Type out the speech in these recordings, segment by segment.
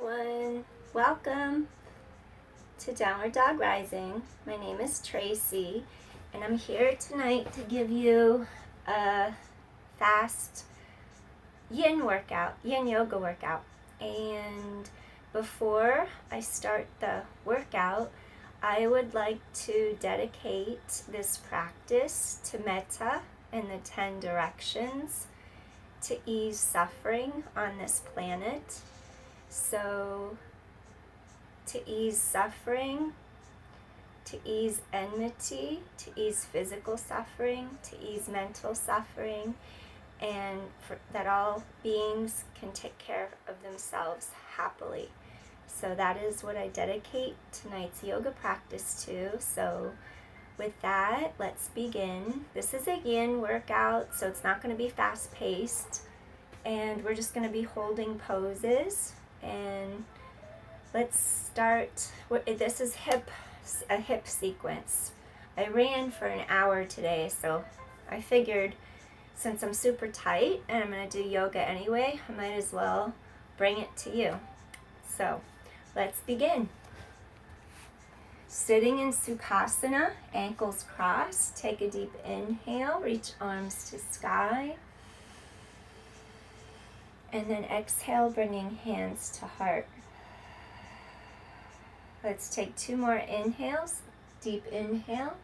everyone. Welcome to Downward Dog Rising. My name is Tracy, and I'm here tonight to give you a fast Yin Yoga workout. And before I start the workout, I would like to dedicate this practice to Metta and the 10 directions to ease suffering on this planet. So, to ease suffering, to ease enmity, to ease physical suffering, to ease mental suffering, and that all beings can take care of themselves happily. So that is what I dedicate tonight's yoga practice to. So with that, let's begin. This is a Yin workout, so it's not going to be fast-paced. And we're just going to be holding poses. And let's start. This is a hip sequence. I ran for an hour today, so I figured since I'm super tight and I'm going to do yoga anyway, I might as well bring it to you. So let's begin. Sitting in Sukhasana, ankles crossed. Take a deep inhale, reach arms to sky. And then exhale, bringing hands to heart. Let's take 2 more inhales. Deep inhale.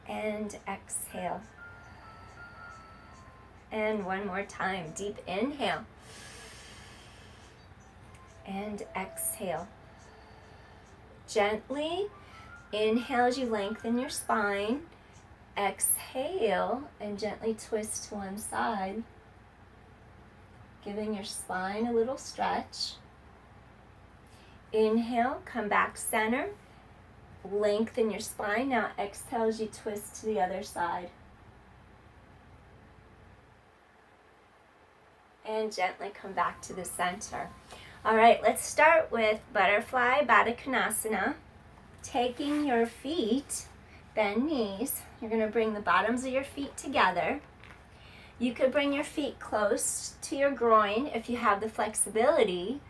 And exhale. And one more time. Deep inhale. And exhale. Gently inhale as you lengthen your spine. Exhale and gently twist to one side, giving your spine a little stretch. Inhale, come back center. Lengthen your spine. Now exhale as you twist to the other side. And gently come back to the center. All right, let's start with butterfly Badaknasana. Taking your feet, bend knees. You're going to bring the bottoms of your feet together. You could bring your feet close to your groin if you have the flexibility.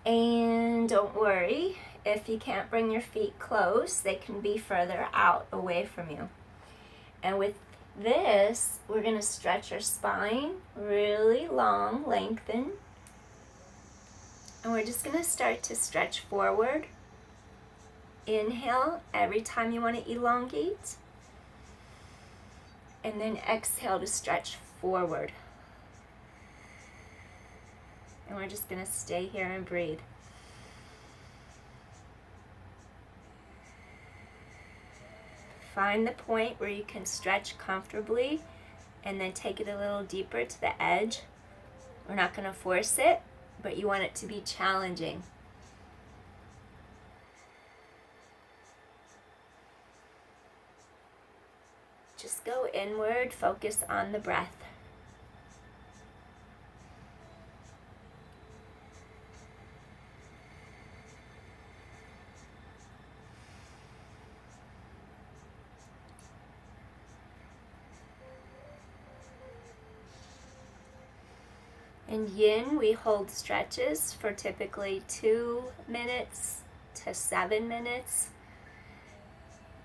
And don't worry, if you can't bring your feet close, they can be further out away from you. And with this, we're going to stretch our spine really long, lengthen. And we're just going to start to stretch forward. Inhale every time you want to elongate. And then exhale to stretch forward. And we're just going to stay here and breathe. Find the point where you can stretch comfortably and then take it a little deeper to the edge. We're not going to force it, but you want it to be challenging. Just go inward, focus on the breath. In Yin, we hold stretches for typically 2 minutes to 7 minutes.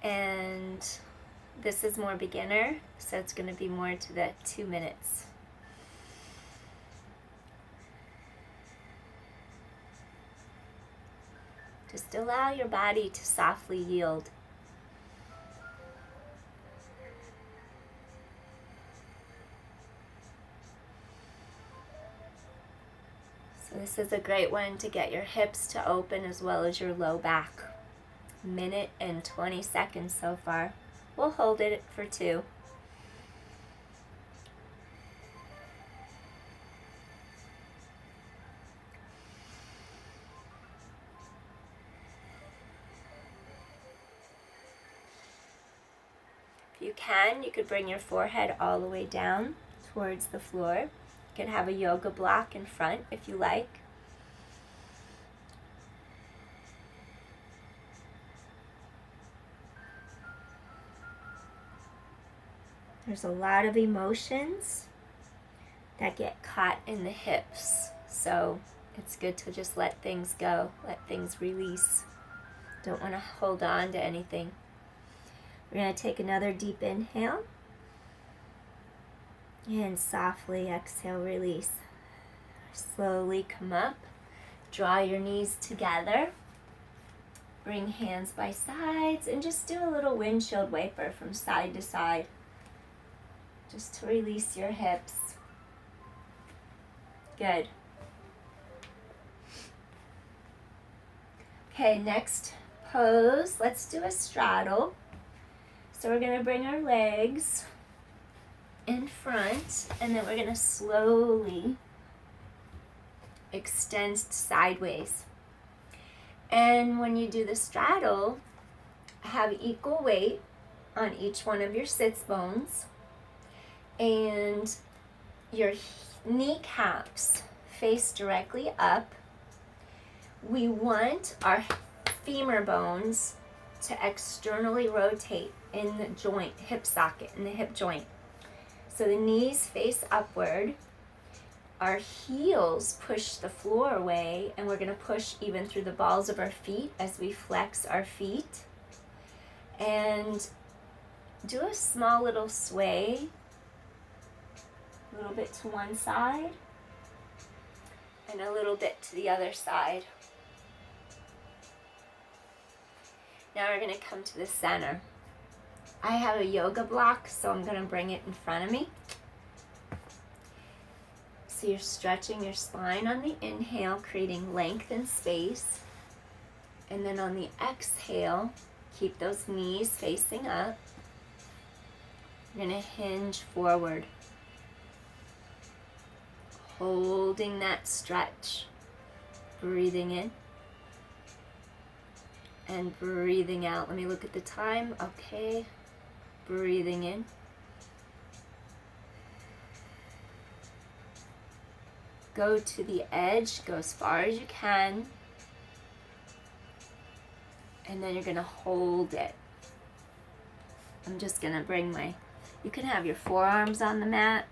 And this is more beginner, so it's going to be more to the 2 minutes. Just allow your body to softly yield. So this is a great one to get your hips to open as well as your low back. 1 minute and 20 seconds so far. We'll hold it for 2. If you can, you could bring your forehead all the way down towards the floor. You could have a yoga block in front if you like. There's a lot of emotions that get caught in the hips. So It's good to just let things go, let things release. Don't want to hold on to anything. We're going to take another deep inhale. And softly exhale, release. Slowly come up. Draw your knees together. Bring hands by sides and just do a little windshield wiper from side to side. Just to release your hips. Good. Okay, next pose. Let's do a straddle. So we're going to bring our legs in front, and then we're going to slowly extend sideways. And when you do the straddle, have equal weight on each one of your sits bones, and your kneecaps face directly up. We want our femur bones to externally rotate in the joint, hip socket, in the hip joint. So the knees face upward. Our heels push the floor away, and we're going to push even through the balls of our feet as we flex our feet. And do a small little sway, a little bit to one side, and a little bit to the other side. Now we're going to come to the center. I have a yoga block, so I'm going to bring it in front of me. So you're stretching your spine on the inhale, creating length and space. And then on the exhale, keep those knees facing up. You're going to hinge forward. Holding that stretch. Breathing in. And breathing out. Let me look at the time. Okay. Breathing in. Go to the edge, go as far as you can. And then you're going to hold it. I'm just going to bring you can have your forearms on the mat.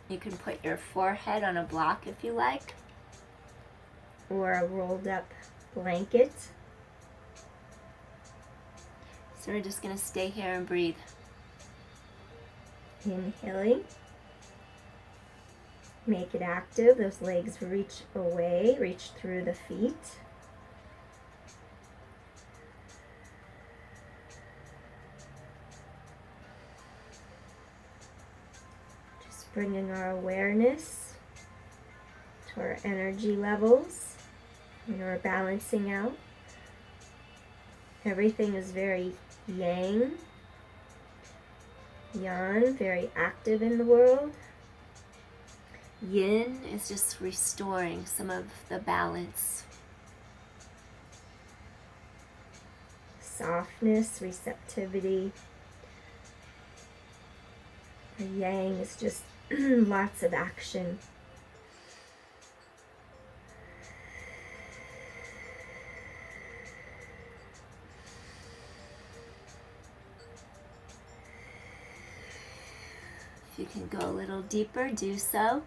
You can put your forehead on a block if you like. Or a rolled up blanket. So we're just going to stay here and breathe. Inhaling. Make it active. Those legs reach away, reach through the feet. Just bringing our awareness to our energy levels when we're balancing out. Everything is very yang, very active in the world. Yin is just restoring some of the balance. Softness, receptivity. The yang is just lots of action. If you can go a little deeper, do so.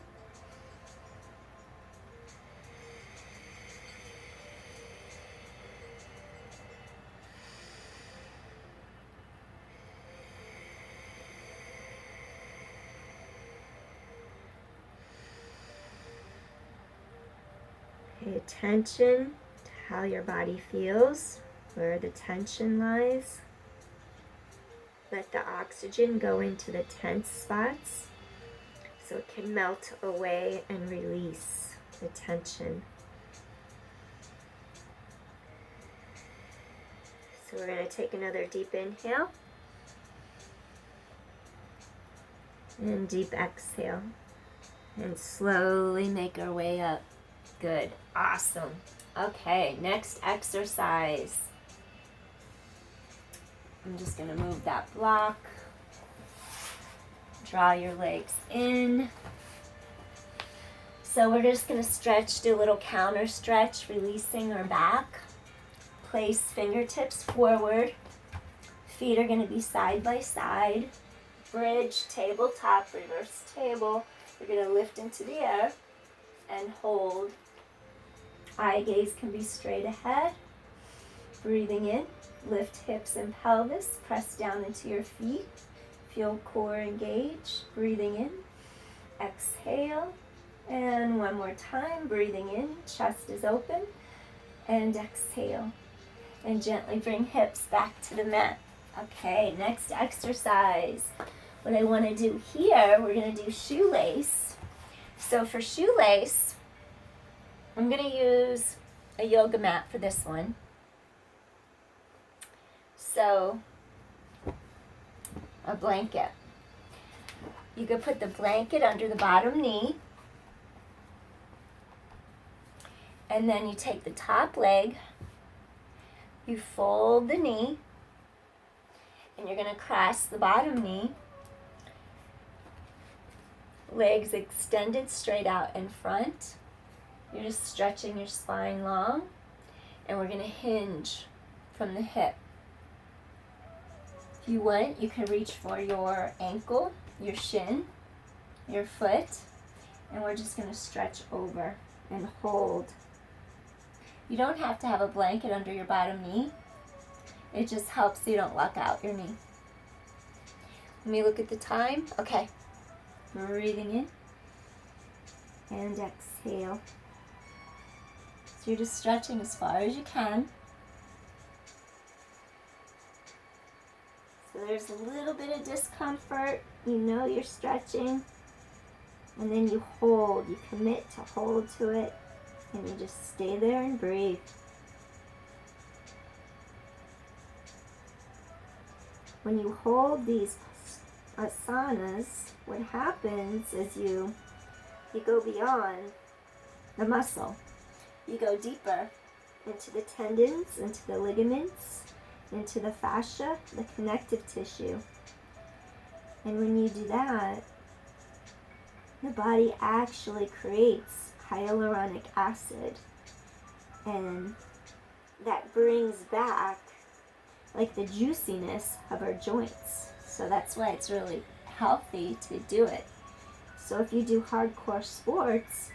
Pay attention to how your body feels, where the tension lies. Let the oxygen go into the tense spots so it can melt away and release the tension. So we're going to take another deep inhale and deep exhale and slowly make our way up. Good. Awesome. Okay, next exercise. I'm just going to move that block. Draw your legs in. So we're just going to stretch, do a little counter stretch, releasing our back. Place fingertips forward. Feet are going to be side by side. Bridge, tabletop, reverse table. We're going to lift into the air and hold. Eye gaze can be straight ahead. Breathing in, lift hips and pelvis, press down into your feet. Feel core engage. Breathing in, exhale. And one more time, breathing in, chest is open. And exhale. And gently bring hips back to the mat. Okay, next exercise. What I want to do here, we're going to do shoelace. So for shoelace, I'm going to use a yoga mat for this one. So, a blanket. You could put the blanket under the bottom knee. And then you take the top leg, you fold the knee, and you're going to cross the bottom knee. Legs extended straight out in front. You're just stretching your spine long. And we're going to hinge from the hip. If you want, you can reach for your ankle, your shin, your foot. And we're just going to stretch over and hold. You don't have to have a blanket under your bottom knee. It just helps so you don't lock out your knee. Let me look at the time. Okay. Breathing in and exhale. So you're just stretching as far as you can. So there's a little bit of discomfort. You know you're stretching. And then you hold. You commit to hold to it. And you just stay there and breathe. When you hold these asanas, what happens is you go beyond the muscle. You go deeper into the tendons, into the ligaments, into the fascia, the connective tissue. And when you do that, the body actually creates hyaluronic acid, and that brings back like the juiciness of our joints. So that's why it's really healthy to do it. So if you do hardcore sports,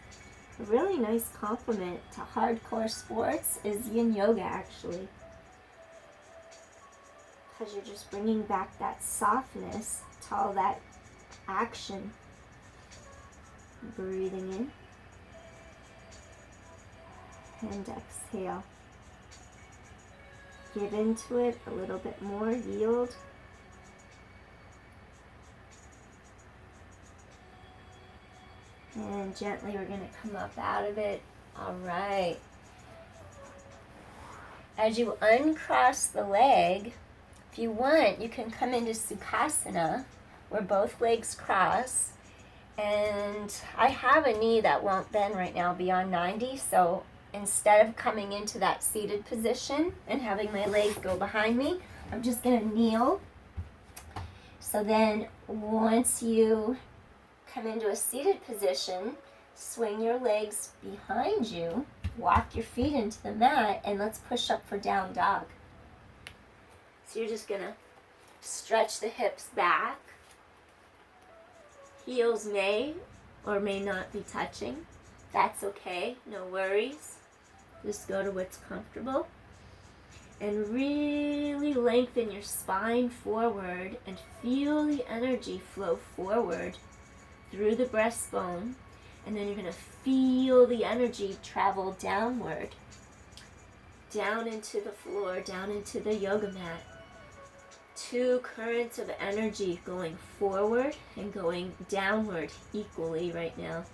a really nice complement to hardcore sports is Yin Yoga, actually, because you're just bringing back that softness to all that action. Breathing in and exhale. Give into it a little bit more, yield. And gently we're going to come up out of it. All right. As you uncross the leg, if you want, you can come into Sukhasana, where both legs cross. And I have a knee that won't bend right now beyond 90, so instead of coming into that seated position and having my legs go behind me, I'm just going to kneel. So then once you come into a seated position, swing your legs behind you, walk your feet into the mat, and let's push up for down dog. So you're just going to stretch the hips back. Heels may or may not be touching. That's okay, no worries. Just go to what's comfortable. And really lengthen your spine forward and feel the energy flow forward through the breastbone. And then you're going to feel the energy travel downward, down into the floor, down into the yoga mat. Two currents of energy going forward and going downward equally right now.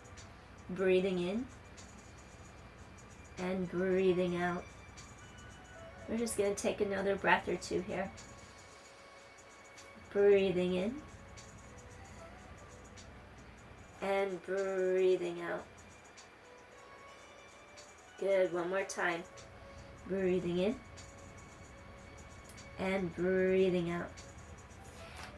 Breathing in and breathing out. We're just going to take another breath or two here. Breathing in and breathing out. Good, one more time. Breathing in and breathing out.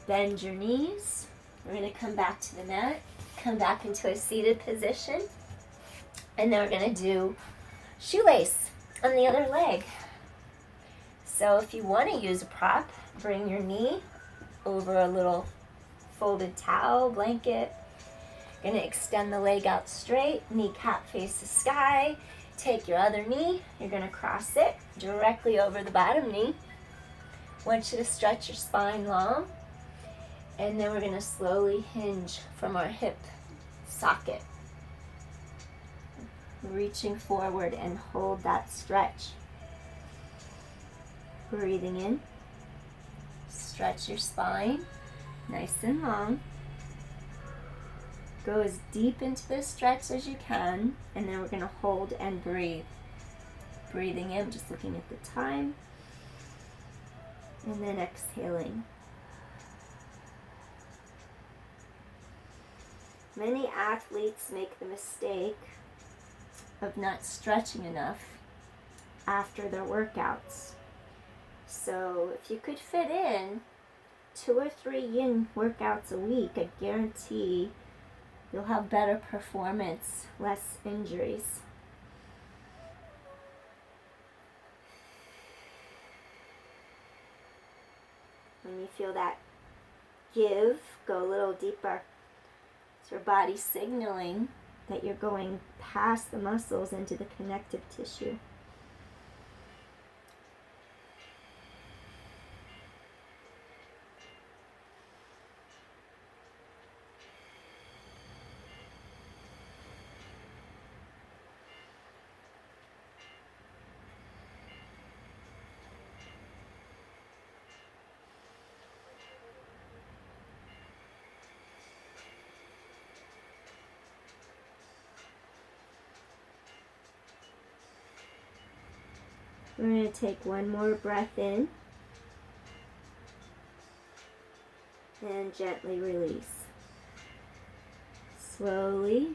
Bend your knees. We're going to come back to the mat. Come back into a seated position. And then we're going to do shoelace on the other leg. So if you want to use a prop, bring your knee over a little folded towel, blanket. You're going to extend the leg out straight, kneecap faces sky. Take your other knee, you're going to cross it directly over the bottom knee. I want you to stretch your spine long, and then we're going to slowly hinge from our hip socket. Reaching forward and hold that stretch. Breathing in. Stretch your spine, nice and long. Go as deep into the stretch as you can, and then we're going to hold and breathe. Breathing in, just looking at the time, and then exhaling. Many athletes make the mistake of not stretching enough after their workouts. So if you could fit in 2 or 3 yin workouts a week, I guarantee you'll have better performance, less injuries. When you feel that give, go a little deeper. It's your body signaling that you're going past the muscles into the connective tissue. We're going to take one more breath in and gently release. Slowly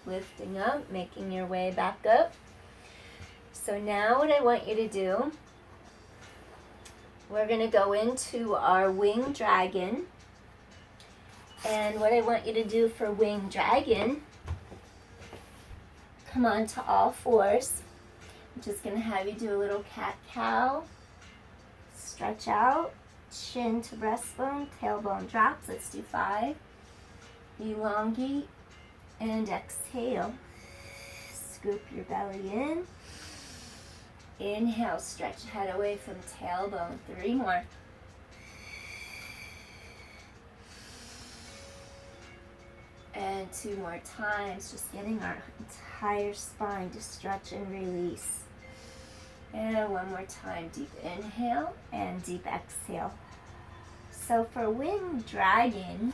lifting up, making your way back up. So now what I want you to do, we're going to go into our wing dragon. And what I want you to do for wing dragon, come onto all fours. I'm just going to have you do a little cat-cow. Stretch out, chin to breastbone, tailbone drops. Let's do 5. Elongate and exhale. Scoop your belly in. Inhale, stretch head away from tailbone. 3 more. And 2 more times, just getting our entire spine to stretch and release. And 1 more time, deep inhale and deep exhale. So for wing dragon,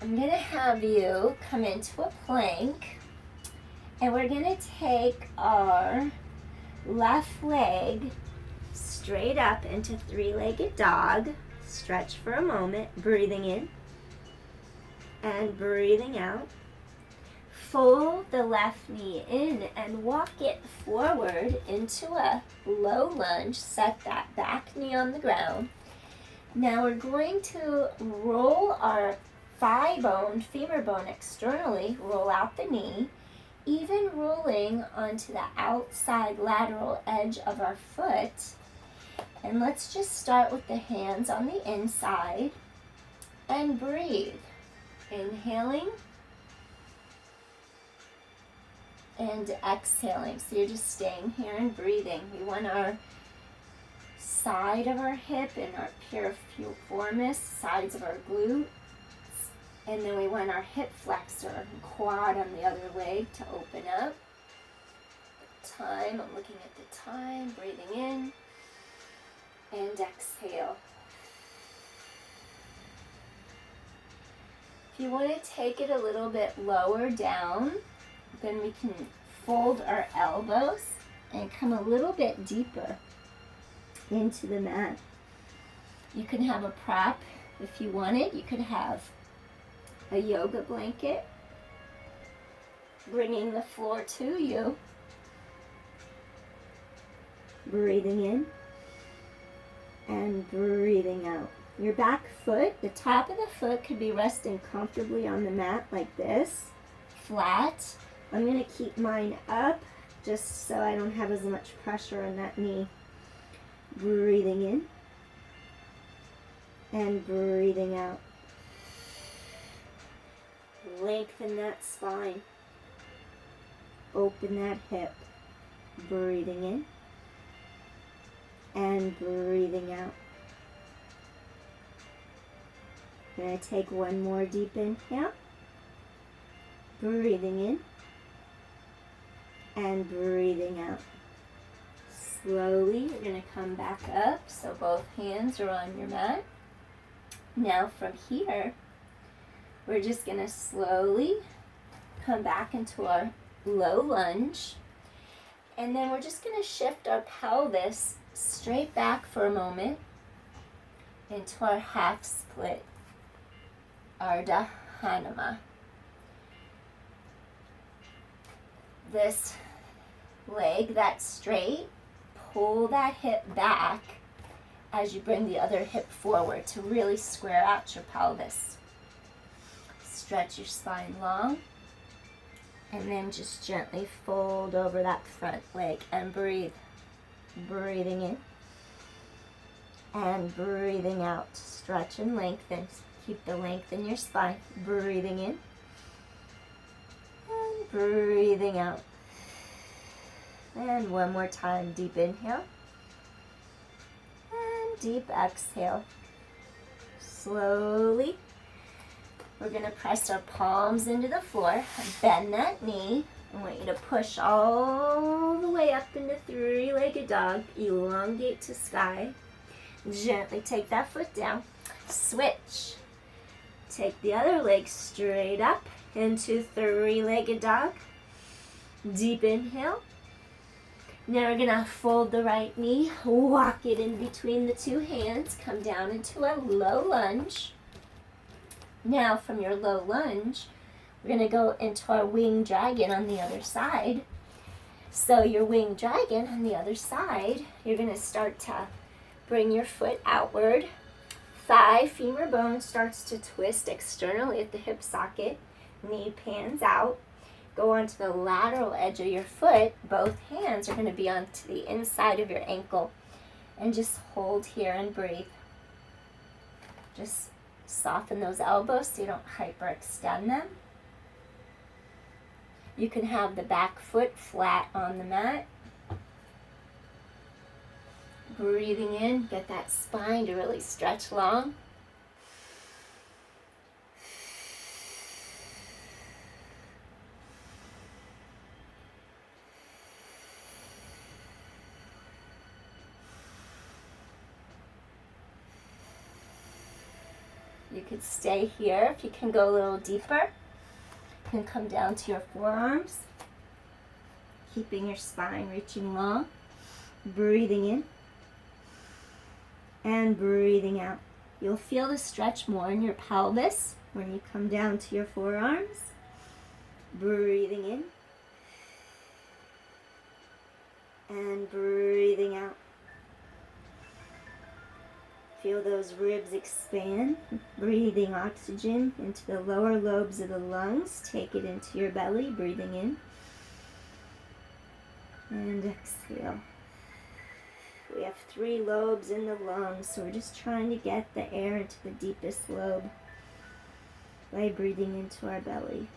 I'm going to have you come into a plank, and we're going to take our left leg straight up into 3-legged dog. Stretch for a moment, breathing in and breathing out. Fold the left knee in and walk it forward into a low lunge. Set that back knee on the ground. Now we're going to roll our thigh bone, femur bone externally, roll out the knee, even rolling onto the outside lateral edge of our foot. And let's just start with the hands on the inside and breathe. Inhaling and exhaling. So you're just staying here and breathing. We want our side of our hip and our piriformis, sides of our glutes. And then we want our hip flexor and quad on the other leg to open up. I'm looking at the time, breathing in and exhale. If you want to take it a little bit lower down, then we can fold our elbows and come a little bit deeper into the mat. You can have a prop if you want it. You could have a yoga blanket, bringing the floor to you. Breathing in and breathing out. Your back foot, the top of the foot could be resting comfortably on the mat like this, flat. I'm going to keep mine up just so I don't have as much pressure on that knee. Breathing in and breathing out. Lengthen that spine. Open that hip. breathing in, and breathing out. I'm going to take one more deep inhale, breathing in, and breathing out. Slowly, you're going to come back up, so both hands are on your mat. Now from here, we're just going to slowly come back into our low lunge. And then we're just going to shift our pelvis straight back for a moment into our half split, Badaknasana. This leg that's straight, pull that hip back as you bring the other hip forward to really square out your pelvis. Stretch your spine long, and then just gently fold over that front leg and breathe. Breathing in and breathing out. Stretch and lengthen. Keep the length in your spine. Breathing in and breathing out. And one more time, deep inhale and deep exhale. Slowly, we're going to press our palms into the floor. Bend that knee. I want you to push all the way up into three-legged dog. Elongate to sky. Gently take that foot down. Switch. Take the other leg straight up into three-legged dog. Deep inhale. Now we're going to fold the right knee, walk it in between the two hands, come down into a low lunge. Now from your low lunge, we're going to go into our winged dragon on the other side. So your winged dragon on the other side, you're going to start to bring your foot outward. Thigh, femur bone starts to twist externally at the hip socket. Knee pans out. Go onto the lateral edge of your foot. Both hands are going to be onto the inside of your ankle. And just hold here and breathe. Just soften those elbows so you don't hyperextend them. You can have the back foot flat on the mat. Breathing in, get that spine to really stretch long. You could stay here if you can go a little deeper. You can come down to your forearms, keeping your spine reaching long. Breathing in and breathing out. You'll feel the stretch more in your pelvis when you come down to your forearms. Breathing in and breathing out. Feel those ribs expand, breathing oxygen into the lower lobes of the lungs. Take it into your belly, breathing in and exhale. We have 3 lobes in the lungs, so we're just trying to get the air into the deepest lobe by breathing into our belly.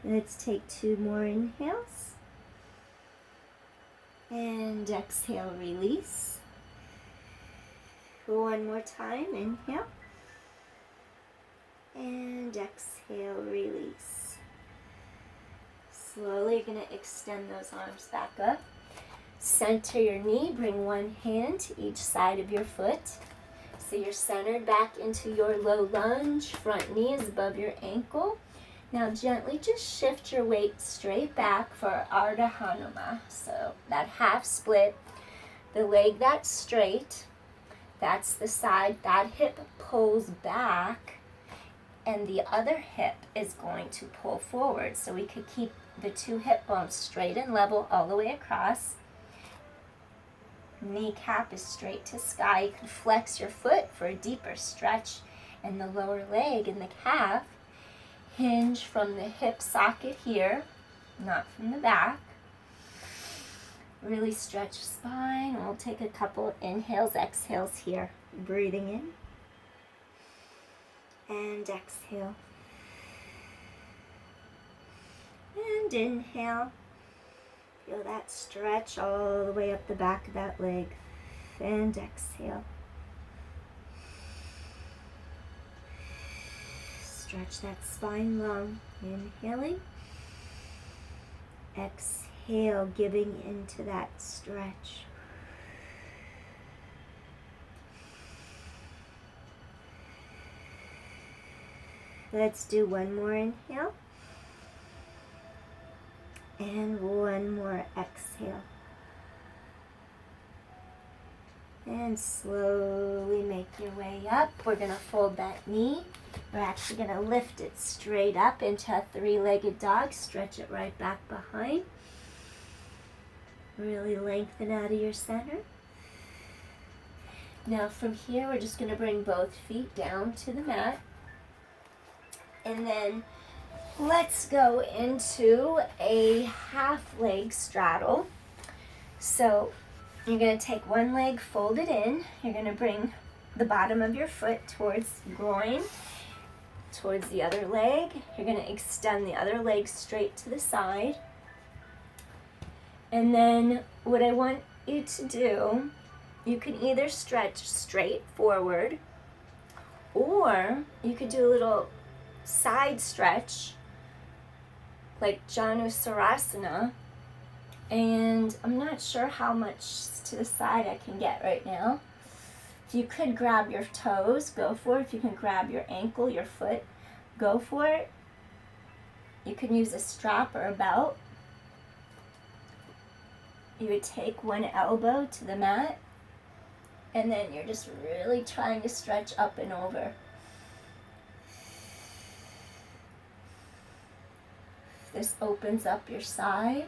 Let's take 2 more inhales. And exhale, release. One more time, inhale. And exhale, release. Slowly, you're going to extend those arms back up. Center your knee. Bring one hand to each side of your foot. So you're centered back into your low lunge. Front knee is above your ankle. Now gently just shift your weight straight back for Badaknasana. So that half split, the leg that's straight, that's the side, that hip pulls back, and the other hip is going to pull forward. So we could keep the 2 hip bones straight and level all the way across. Kneecap is straight to sky. You can flex your foot for a deeper stretch in the lower leg and the calf. Hinge from the hip socket here, not from the back. Really stretch spine. We'll take a couple inhales, exhales here. Breathing in And exhale. And inhale. Feel that stretch all the way up the back of that leg. And exhale. Stretch that spine long. Inhaling. Exhale, giving into that stretch. Let's do one more inhale. And one more exhale. And slowly make your way up. We're going to fold that knee. We're actually going to lift it straight up into a three-legged dog. Stretch it right back behind. Really lengthen out of your center. Now from here, we're just going to bring both feet down to the mat. And then let's go into a half leg straddle. So you're going to take one leg, fold it in. You're going to bring the bottom of your foot towards groin, towards the other leg. You're going to extend the other leg straight to the side. And then what I want you to do, you can either stretch straight forward, or you could do a little side stretch like Janusarasana, and I'm not sure how much to the side I can get right now. If you could grab your toes, go for it. If you can grab your ankle, your foot, go for it. You can use a strap or a belt. You would take one elbow to the mat, and then you're just really trying to stretch up and over. This opens up your side.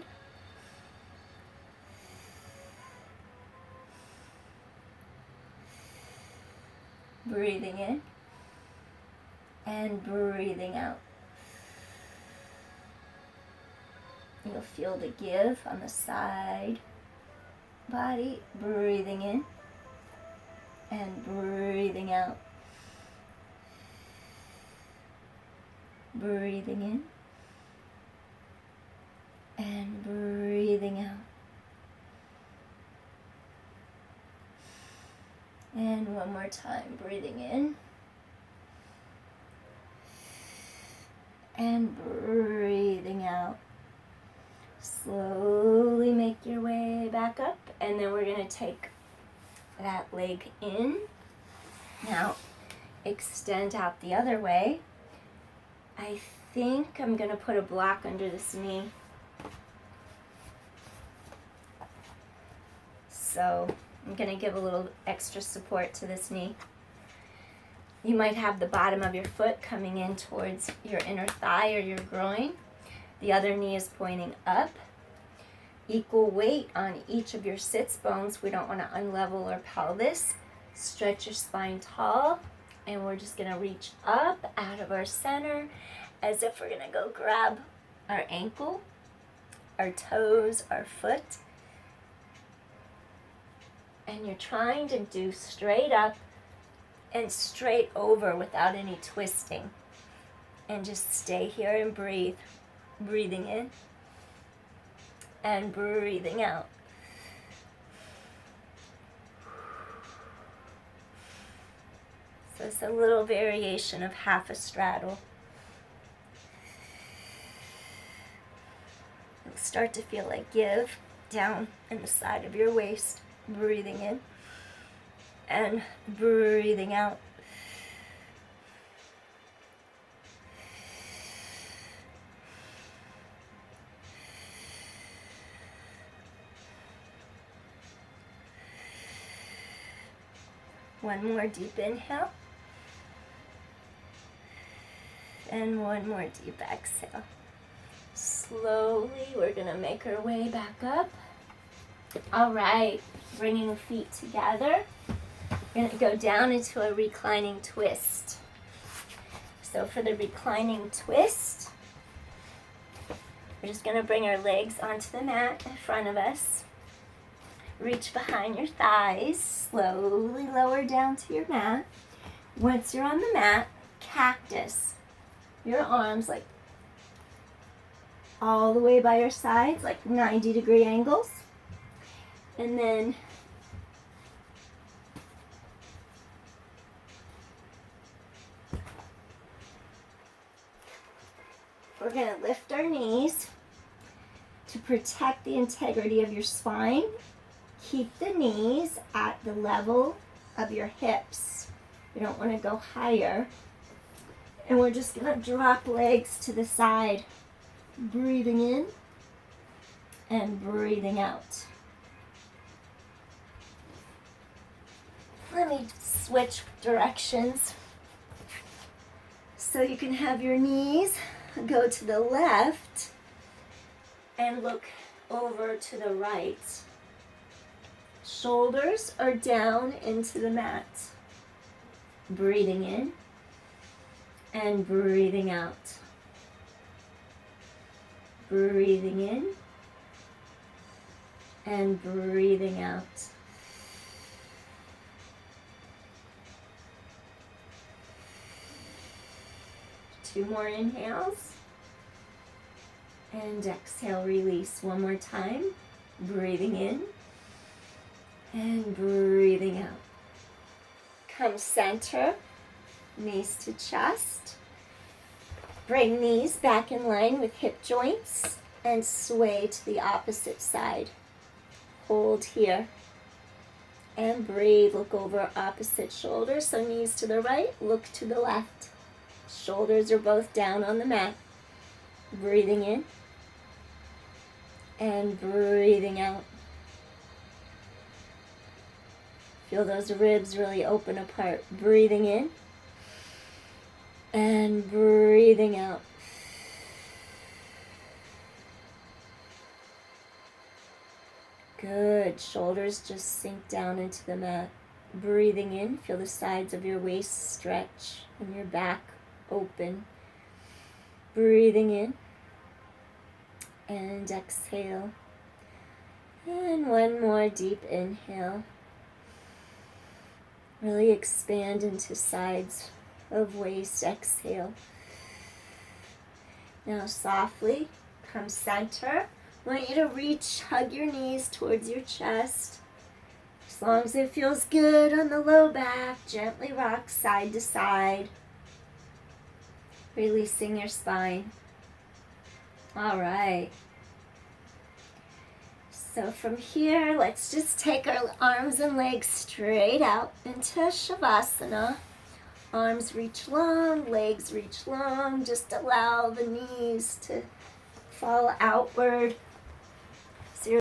Breathing in and breathing out. You'll feel the give on the side body. Breathing in and breathing out. Breathing in and breathing out. And one more time, breathing in and breathing out. Slowly make your way back up, and then we're going to take that leg in. Now, extend out the other way. I think I'm going to put a block under this knee. So I'm going to give a little extra support to this knee. You might have the bottom of your foot coming in towards your inner thigh or your groin. The other knee is pointing up. Equal weight on each of your sits bones. We don't want to unlevel our pelvis. Stretch your spine tall. And we're just going to reach up out of our center as if we're going to go grab our ankle, our toes, our foot. And you're trying to do straight up and straight over without any twisting. And just stay here and breathe. Breathing in and breathing out. So it's a little variation of half a straddle. You'll start to feel like give down in the side of your waist. Breathing in and breathing out. One more deep inhale. And one more deep exhale. Slowly, we're going to make our way back up. All right, bringing the feet together. We're going to go down into a reclining twist. So for the reclining twist, we're just going to bring our legs onto the mat in front of us. Reach behind your thighs. Slowly lower down to your mat. Once you're on the mat, cactus. Your arms like all the way by your sides, like 90-degree angles. And then we're going to lift our knees to protect the integrity of your spine. Keep the knees at the level of your hips. You don't want to go higher. And we're just going to drop legs to the side, breathing in and breathing out. Let me switch directions so you can have your knees go to the left and look over to the right. Shoulders are down into the mat. Breathing in and breathing out. Breathing in and breathing out. Two more inhales. And exhale, release one more time. Breathing in and breathing out. Come center, knees to chest. Bring knees back in line with hip joints and sway to the opposite side. Hold here and breathe. Look over opposite shoulder, so knees to the right, look to the left. Shoulders are both down on the mat. Breathing in and breathing out. Feel those ribs really open apart. Breathing in and breathing out. Good. Shoulders just sink down into the mat. Breathing in, feel the sides of your waist stretch and your back open. Breathing in and exhale. And one more deep inhale. Really expand into sides of waist. Exhale. Now softly come center. I want you to hug your knees towards your chest. As long as it feels good on the low back, gently rock side to side. Releasing your spine. All right. So from here, let's just take our arms and legs straight out into Shavasana. Arms reach long, legs reach long. Just allow the knees to fall outward.